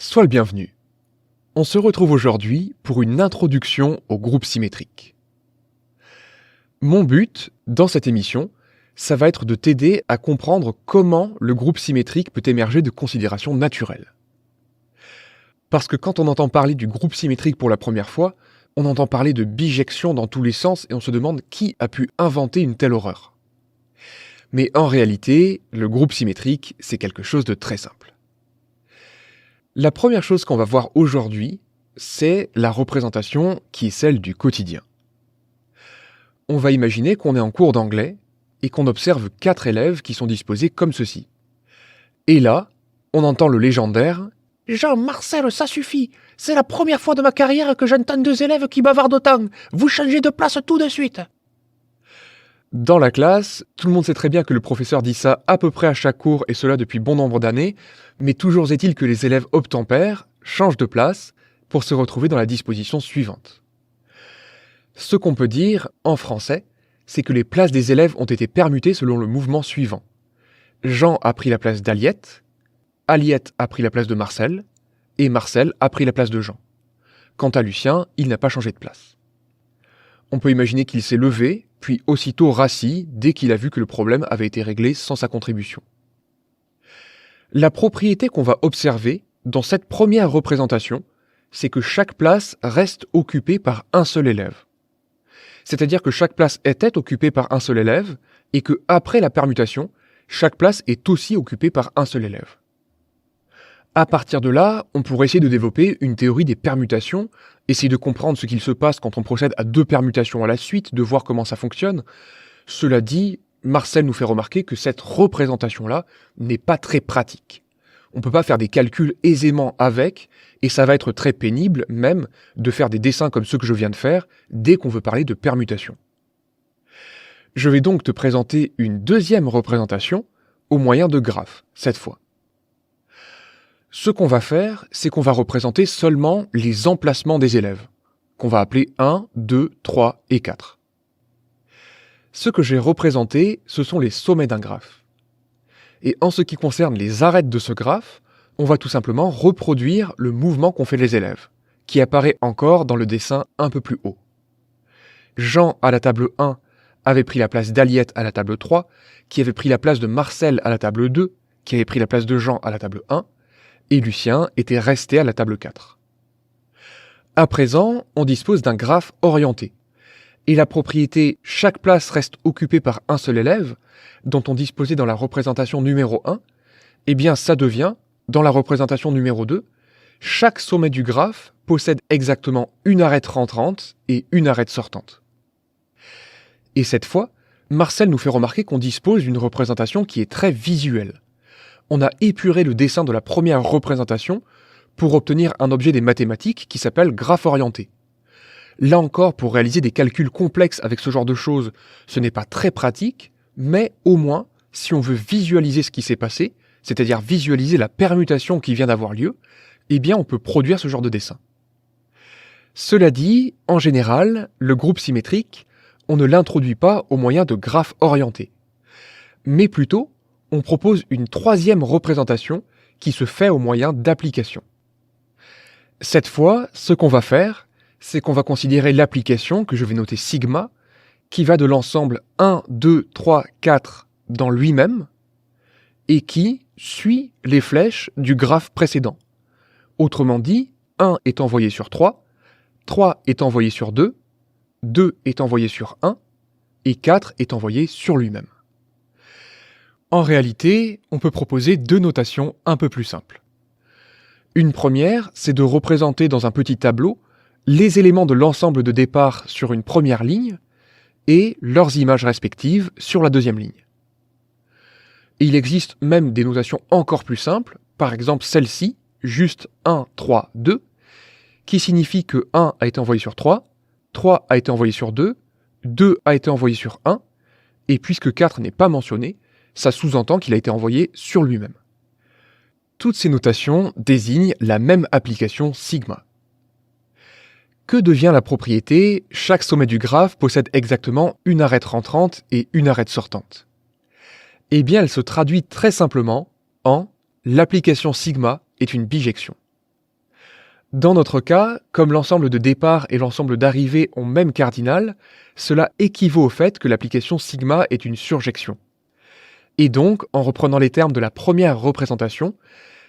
Sois le bienvenu. On se retrouve aujourd'hui pour une introduction au groupe symétrique. Mon but, dans cette émission, ça va être de t'aider à comprendre comment le groupe symétrique peut émerger de considérations naturelles. Parce que quand on entend parler du groupe symétrique pour la première fois, on entend parler de bijection dans tous les sens et on se demande qui a pu inventer une telle horreur. Mais en réalité, le groupe symétrique, c'est quelque chose de très simple. La première chose qu'on va voir aujourd'hui, c'est la représentation qui est celle du quotidien. On va imaginer qu'on est en cours d'anglais et qu'on observe 4 élèves qui sont disposés comme ceci. Et là, on entend le légendaire « Jean-Marcel, ça suffit. C'est la première fois de ma carrière que j'entends 2 élèves qui bavardent autant. Vous changez de place tout de suite !» Dans la classe, tout le monde sait très bien que le professeur dit ça à peu près à chaque cours et cela depuis bon nombre d'années, mais toujours est-il que les élèves obtempèrent, changent de place, pour se retrouver dans la disposition suivante. Ce qu'on peut dire, en français, c'est que les places des élèves ont été permutées selon le mouvement suivant. Jean a pris la place d'Aliette, Aliette a pris la place de Marcel, et Marcel a pris la place de Jean. Quant à Lucien, il n'a pas changé de place. On peut imaginer qu'il s'est levé, puis aussitôt rassis dès qu'il a vu que le problème avait été réglé sans sa contribution. La propriété qu'on va observer dans cette première représentation, c'est que chaque place reste occupée par un seul élève. C'est-à-dire que chaque place était occupée par un seul élève et que après la permutation, chaque place est aussi occupée par un seul élève. À partir de là, on pourrait essayer de développer une théorie des permutations, essayer de comprendre ce qu'il se passe quand on procède à 2 permutations à la suite, de voir comment ça fonctionne. Cela dit, Marcel nous fait remarquer que cette représentation-là n'est pas très pratique. On ne peut pas faire des calculs aisément avec, et ça va être très pénible même de faire des dessins comme ceux que je viens de faire dès qu'on veut parler de permutation. Je vais donc te présenter une deuxième représentation au moyen de graphes, cette fois. Ce qu'on va faire, c'est qu'on va représenter seulement les emplacements des élèves, qu'on va appeler 1, 2, 3 et 4. Ce que j'ai représenté, ce sont les sommets d'un graphe. Et en ce qui concerne les arêtes de ce graphe, on va tout simplement reproduire le mouvement qu'ont fait les élèves, qui apparaît encore dans le dessin un peu plus haut. Jean, à la table 1, avait pris la place d'Aliette à la table 3, qui avait pris la place de Marcel à la table 2, qui avait pris la place de Jean à la table 1, et Lucien était resté à la table 4. À présent, on dispose d'un graphe orienté. Et la propriété « chaque place reste occupée par un seul élève » dont on disposait dans la représentation numéro 1, eh bien ça devient, dans la représentation numéro 2, chaque sommet du graphe possède exactement une arête rentrante et une arête sortante. Et cette fois, Marcel nous fait remarquer qu'on dispose d'une représentation qui est très visuelle. On a épuré le dessin de la première représentation pour obtenir un objet des mathématiques qui s'appelle graphe orienté. Là encore, pour réaliser des calculs complexes avec ce genre de choses, ce n'est pas très pratique, mais au moins, si on veut visualiser ce qui s'est passé, c'est-à-dire visualiser la permutation qui vient d'avoir lieu, eh bien on peut produire ce genre de dessin. Cela dit, en général, le groupe symétrique, on ne l'introduit pas au moyen de graphes orientés, mais plutôt, on propose une troisième représentation qui se fait au moyen d'applications. Cette fois, ce qu'on va faire, c'est qu'on va considérer l'application, que je vais noter sigma, qui va de l'ensemble 1, 2, 3, 4 dans lui-même, et qui suit les flèches du graphe précédent. Autrement dit, 1 est envoyé sur 3 est envoyé sur 2 est envoyé sur 1, et 4 est envoyé sur lui-même. En réalité, on peut proposer 2 notations un peu plus simples. Une première, c'est de représenter dans un petit tableau les éléments de l'ensemble de départ sur une première ligne et leurs images respectives sur la deuxième ligne. Et il existe même des notations encore plus simples, par exemple celle-ci, juste 1, 3, 2, qui signifie que 1 a été envoyé sur 3 a été envoyé sur 2 a été envoyé sur 1, et puisque 4 n'est pas mentionné, ça sous-entend qu'il a été envoyé sur lui-même. Toutes ces notations désignent la même application sigma. Que devient la propriété « chaque sommet du graphe possède exactement une arête rentrante et une arête sortante » Eh bien, elle se traduit très simplement en « l'application sigma est une bijection ». Dans notre cas, comme l'ensemble de départ et l'ensemble d'arrivée ont même cardinal, cela équivaut au fait que l'application sigma est une surjection. Et donc, en reprenant les termes de la première représentation,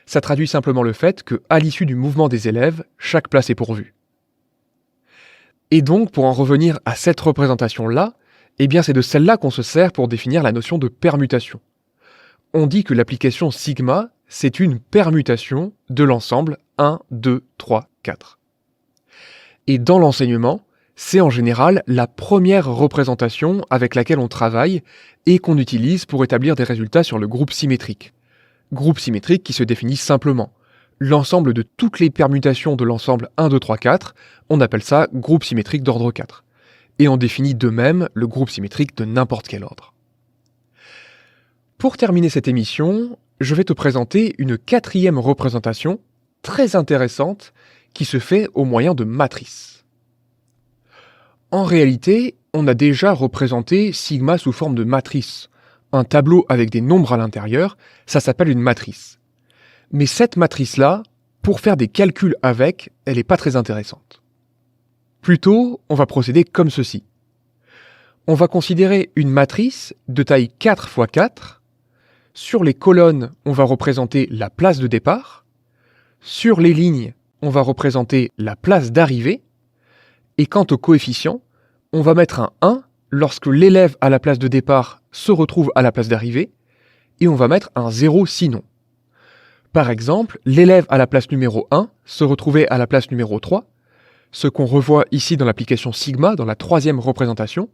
ça traduit simplement le fait que, à l'issue du mouvement des élèves, chaque place est pourvue. Et donc, pour en revenir à cette représentation-là, eh bien c'est de celle-là qu'on se sert pour définir la notion de permutation. On dit que l'application sigma, c'est une permutation de l'ensemble 1, 2, 3, 4. Et dans l'enseignement, c'est en général la première représentation avec laquelle on travaille et qu'on utilise pour établir des résultats sur le groupe symétrique. Groupe symétrique qui se définit simplement. L'ensemble de toutes les permutations de l'ensemble 1, 2, 3, 4, on appelle ça groupe symétrique d'ordre 4. Et on définit de même le groupe symétrique de n'importe quel ordre. Pour terminer cette émission, je vais te présenter une quatrième représentation très intéressante qui se fait au moyen de matrices. En réalité, on a déjà représenté sigma sous forme de matrice. Un tableau avec des nombres à l'intérieur, ça s'appelle une matrice. Mais cette matrice-là, pour faire des calculs avec, elle n'est pas très intéressante. Plutôt, on va procéder comme ceci. On va considérer une matrice de taille 4 x 4. Sur les colonnes, on va représenter la place de départ. Sur les lignes, on va représenter la place d'arrivée. Et quant au coefficient, on va mettre un 1 lorsque l'élève à la place de départ se retrouve à la place d'arrivée. Et on va mettre un 0 sinon. Par exemple, l'élève à la place numéro 1 se retrouvait à la place numéro 3, ce qu'on revoit ici dans l'application sigma, dans la troisième représentation.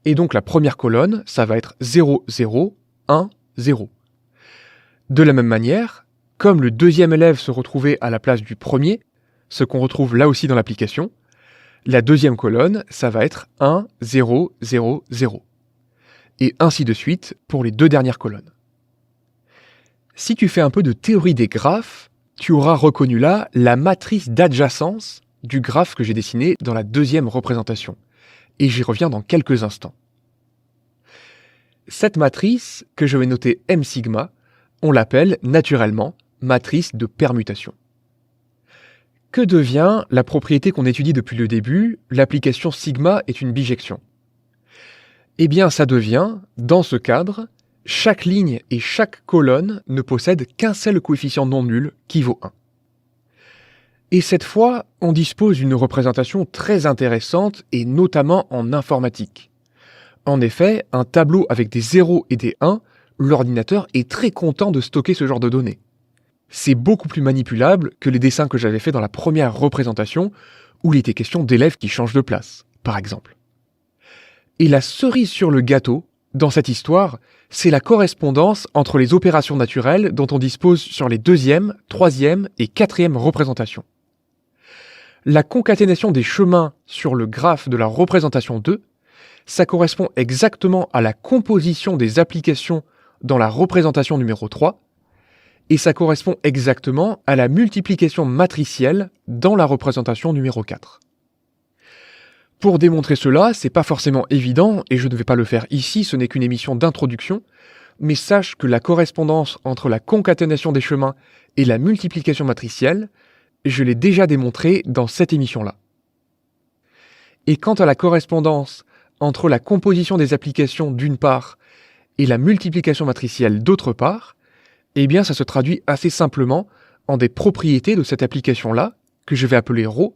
Et donc la première colonne, ça va être 0, 0, 1, 0. De la même manière, comme le deuxième élève se retrouvait à la place du premier, ce qu'on retrouve là aussi dans l'application, la deuxième colonne, ça va être 1, 0, 0, 0. Et ainsi de suite pour les deux dernières colonnes. Si tu fais un peu de théorie des graphes, tu auras reconnu là la matrice d'adjacence du graphe que j'ai dessiné dans la deuxième représentation. Et j'y reviens dans quelques instants. Cette matrice, que je vais noter M sigma, on l'appelle naturellement matrice de permutation. Que devient la propriété qu'on étudie depuis le début, l'application sigma est une bijection? Eh bien, ça devient, dans ce cadre, chaque ligne et chaque colonne ne possède qu'un seul coefficient non nul qui vaut 1. Et cette fois, on dispose d'une représentation très intéressante et notamment en informatique. En effet, un tableau avec des 0 et des 1, l'ordinateur est très content de stocker ce genre de données. C'est beaucoup plus manipulable que les dessins que j'avais faits dans la première représentation où il était question d'élèves qui changent de place, par exemple. Et la cerise sur le gâteau, dans cette histoire, c'est la correspondance entre les opérations naturelles dont on dispose sur les deuxième, troisième et quatrième représentations. La concaténation des chemins sur le graphe de la représentation 2, ça correspond exactement à la composition des applications dans la représentation numéro 3, et ça correspond exactement à la multiplication matricielle dans la représentation numéro 4. Pour démontrer cela, c'est pas forcément évident, et je ne vais pas le faire ici, ce n'est qu'une émission d'introduction, mais sache que la correspondance entre la concaténation des chemins et la multiplication matricielle, je l'ai déjà démontré dans cette émission-là. Et quant à la correspondance entre la composition des applications d'une part et la multiplication matricielle d'autre part, eh bien ça se traduit assez simplement en des propriétés de cette application-là, que je vais appeler ρ,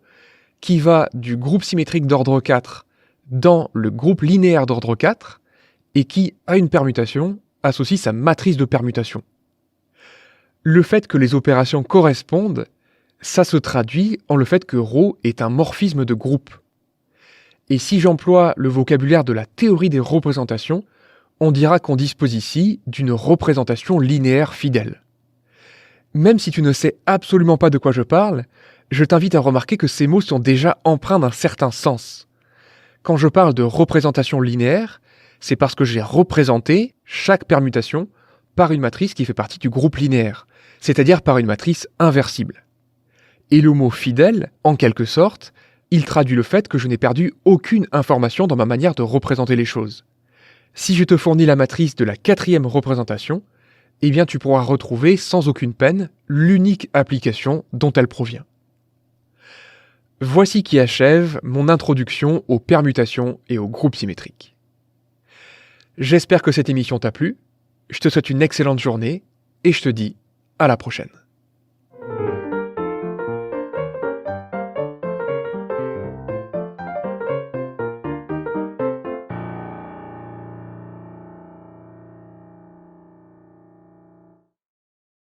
qui va du groupe symétrique d'ordre 4 dans le groupe linéaire d'ordre 4, et qui, à une permutation, associe sa matrice de permutation. Le fait que les opérations correspondent, ça se traduit en le fait que ρ est un morphisme de groupe. Et si j'emploie le vocabulaire de la théorie des représentations, on dira qu'on dispose ici d'une représentation linéaire fidèle. Même si tu ne sais absolument pas de quoi je parle, je t'invite à remarquer que ces mots sont déjà empreints d'un certain sens. Quand je parle de représentation linéaire, c'est parce que j'ai représenté chaque permutation par une matrice qui fait partie du groupe linéaire, c'est-à-dire par une matrice inversible. Et le mot fidèle, en quelque sorte, il traduit le fait que je n'ai perdu aucune information dans ma manière de représenter les choses. Si je te fournis la matrice de la quatrième représentation, eh bien tu pourras retrouver sans aucune peine l'unique application dont elle provient. Voici qui achève mon introduction aux permutations et aux groupes symétriques. J'espère que cette émission t'a plu, je te souhaite une excellente journée et je te dis à la prochaine.